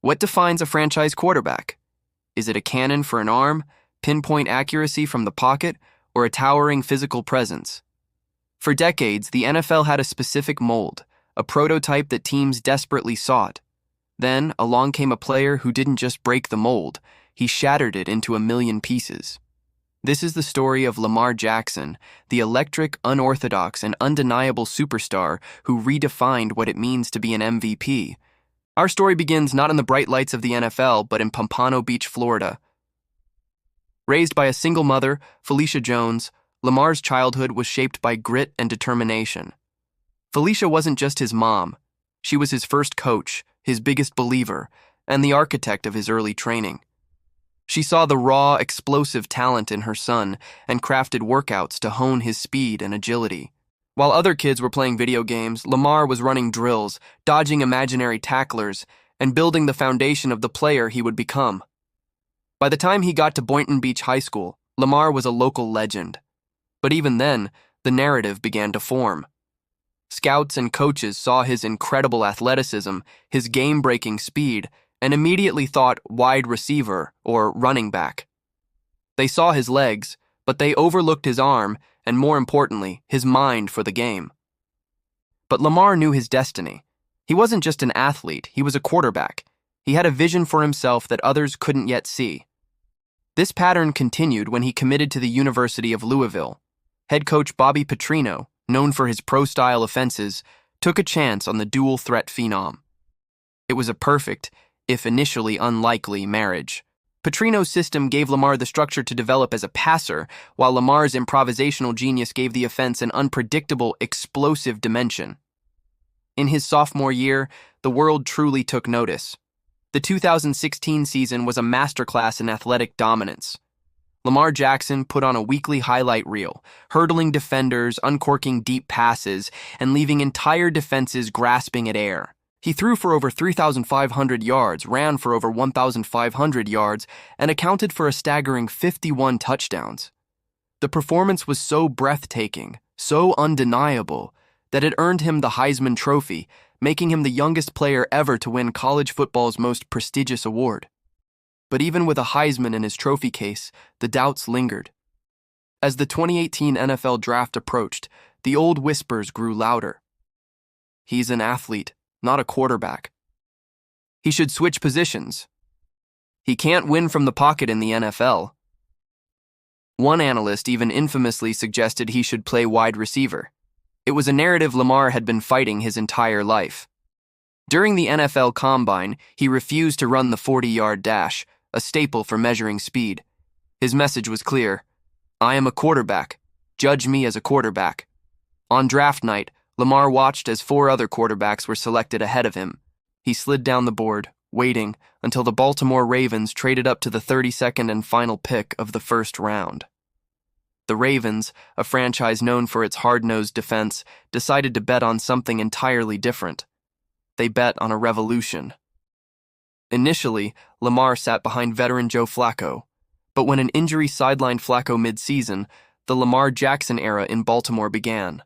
What defines a franchise quarterback? Is it a cannon for an arm, pinpoint accuracy from the pocket, or a towering physical presence? For decades, the NFL had a specific mold, a prototype that teams desperately sought. Then, along came a player who didn't just break the mold, he shattered it into a million pieces. This is the story of Lamar Jackson, the electric, unorthodox, and undeniable superstar who redefined what it means to be an MVP. Our story begins not in the bright lights of the NFL, but in Pompano Beach, Florida. Raised by a single mother, Felicia Jones, Lamar's childhood was shaped by grit and determination. Felicia wasn't just his mom. She was his first coach, his biggest believer, and the architect of his early training. She saw the raw, explosive talent in her son and crafted workouts to hone his speed and agility. While other kids were playing video games, Lamar was running drills, dodging imaginary tacklers, and building the foundation of the player he would become. By the time he got to Boynton Beach High School, Lamar was a local legend. But even then, the narrative began to form. Scouts and coaches saw his incredible athleticism, his game-breaking speed, and immediately thought wide receiver or running back. They saw his legs, but they overlooked his arm and, more importantly, his mind for the game. But Lamar knew his destiny. He wasn't just an athlete, he was a quarterback. He had a vision for himself that others couldn't yet see. This pattern continued when he committed to the University of Louisville. Head coach Bobby Petrino, known for his pro-style offenses, took a chance on the dual-threat phenom. It was a perfect, if initially unlikely, marriage. Petrino's system gave Lamar the structure to develop as a passer, while Lamar's improvisational genius gave the offense an unpredictable, explosive dimension. In his sophomore year, the world truly took notice. The 2016 season was a masterclass in athletic dominance. Lamar Jackson put on a weekly highlight reel, hurdling defenders, uncorking deep passes, and leaving entire defenses grasping at air. He threw for over 3,500 yards, ran for over 1,500 yards, and accounted for a staggering 51 touchdowns. The performance was so breathtaking, so undeniable, that it earned him the Heisman Trophy, making him the youngest player ever to win college football's most prestigious award. But even with a Heisman in his trophy case, the doubts lingered. As the 2018 NFL Draft approached, the old whispers grew louder. He's an athlete, not a quarterback. He should switch positions. He can't win from the pocket in the NFL. One analyst even infamously suggested he should play wide receiver. It was a narrative Lamar had been fighting his entire life. During the NFL Combine, he refused to run the 40-yard dash, a staple for measuring speed. His message was clear: I am a quarterback. Judge me as a quarterback. On draft night, Lamar watched as 4 other quarterbacks were selected ahead of him. He slid down the board, waiting until the Baltimore Ravens traded up to the 32nd and final pick of the first round. The Ravens, a franchise known for its hard-nosed defense, decided to bet on something entirely different. They bet on a revolution. Initially, Lamar sat behind veteran Joe Flacco, but when an injury sidelined Flacco mid-season, the Lamar Jackson era in Baltimore began.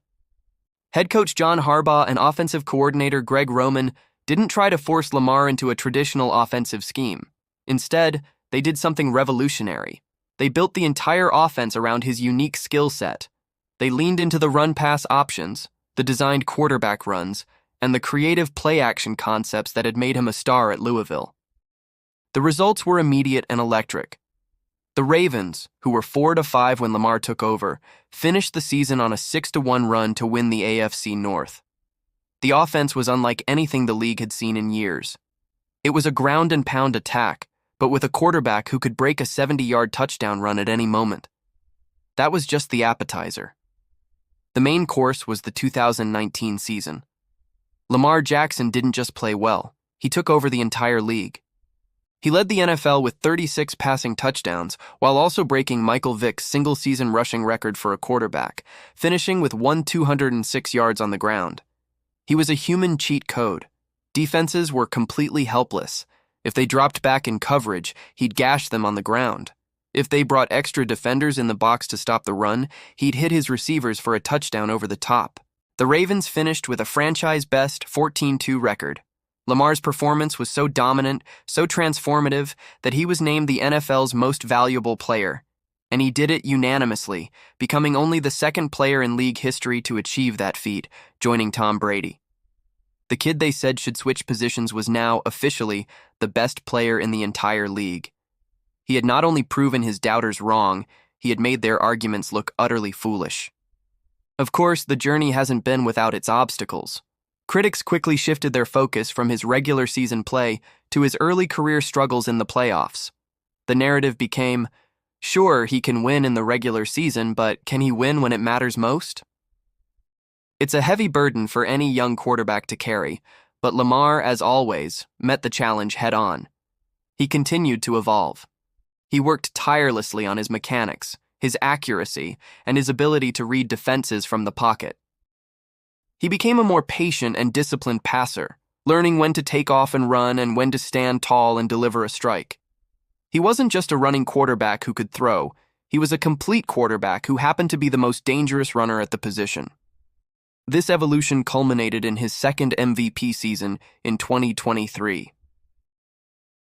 Head coach John Harbaugh and offensive coordinator Greg Roman didn't try to force Lamar into a traditional offensive scheme. Instead, they did something revolutionary. They built the entire offense around his unique skill set. They leaned into the run-pass options, the designed quarterback runs, and the creative play-action concepts that had made him a star at Louisville. The results were immediate and electric. The Ravens, who were 4-5 when Lamar took over, finished the season on a 6-1 run to win the AFC North. The offense was unlike anything the league had seen in years. It was a ground-and-pound attack, but with a quarterback who could break a 70-yard touchdown run at any moment. That was just the appetizer. The main course was the 2019 season. Lamar Jackson didn't just play well, he took over the entire league. He led the NFL with 36 passing touchdowns, while also breaking Michael Vick's single-season rushing record for a quarterback, finishing with 206 yards on the ground. He was a human cheat code. Defenses were completely helpless. If they dropped back in coverage, he'd gash them on the ground. If they brought extra defenders in the box to stop the run, he'd hit his receivers for a touchdown over the top. The Ravens finished with a franchise-best 14-2 record. Lamar's performance was so dominant, so transformative, that he was named the NFL's most valuable player. And he did it unanimously, becoming only the second player in league history to achieve that feat, joining Tom Brady. The kid they said should switch positions was now, officially, the best player in the entire league. He had not only proven his doubters wrong, he had made their arguments look utterly foolish. Of course, the journey hasn't been without its obstacles. Critics quickly shifted their focus from his regular season play to his early career struggles in the playoffs. The narrative became, sure, he can win in the regular season, but can he win when it matters most? It's a heavy burden for any young quarterback to carry, but Lamar, as always, met the challenge head-on. He continued to evolve. He worked tirelessly on his mechanics, his accuracy, and his ability to read defenses from the pocket. He became a more patient and disciplined passer, learning when to take off and run and when to stand tall and deliver a strike. He wasn't just a running quarterback who could throw, he was a complete quarterback who happened to be the most dangerous runner at the position. This evolution culminated in his second MVP season in 2023.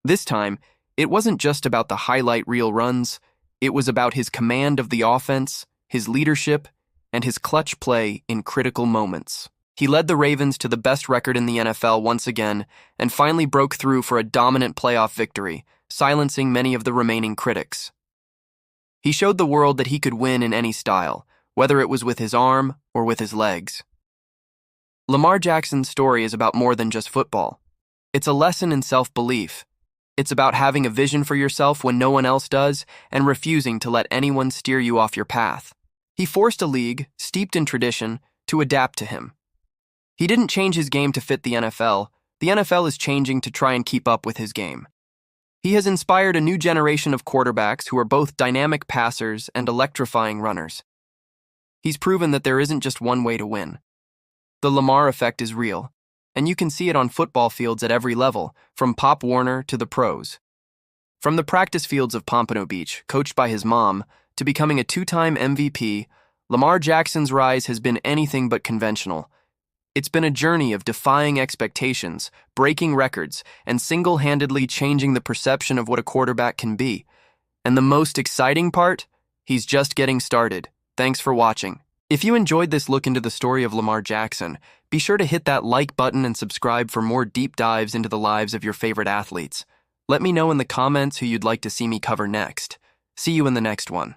This time, it wasn't just about the highlight reel runs, it was about his command of the offense, his leadership, and his clutch play in critical moments. He led the Ravens to the best record in the NFL once again, and finally broke through for a dominant playoff victory, silencing many of the remaining critics. He showed the world that he could win in any style, whether it was with his arm or with his legs. Lamar Jackson's story is about more than just football. It's a lesson in self-belief. It's about having a vision for yourself when no one else does and refusing to let anyone steer you off your path. He forced a league, steeped in tradition, to adapt to him. He didn't change his game to fit the NFL. The NFL is changing to try and keep up with his game. He has inspired a new generation of quarterbacks who are both dynamic passers and electrifying runners. He's proven that there isn't just one way to win. The Lamar effect is real, and you can see it on football fields at every level, from Pop Warner to the pros. From the practice fields of Pompano Beach, coached by his mom, to becoming a two-time MVP, Lamar Jackson's rise has been anything but conventional. It's been a journey of defying expectations, breaking records, and single-handedly changing the perception of what a quarterback can be. And the most exciting part? He's just getting started. Thanks for watching. If you enjoyed this look into the story of Lamar Jackson, be sure to hit that like button and subscribe for more deep dives into the lives of your favorite athletes. Let me know in the comments who you'd like to see me cover next. See you in the next one.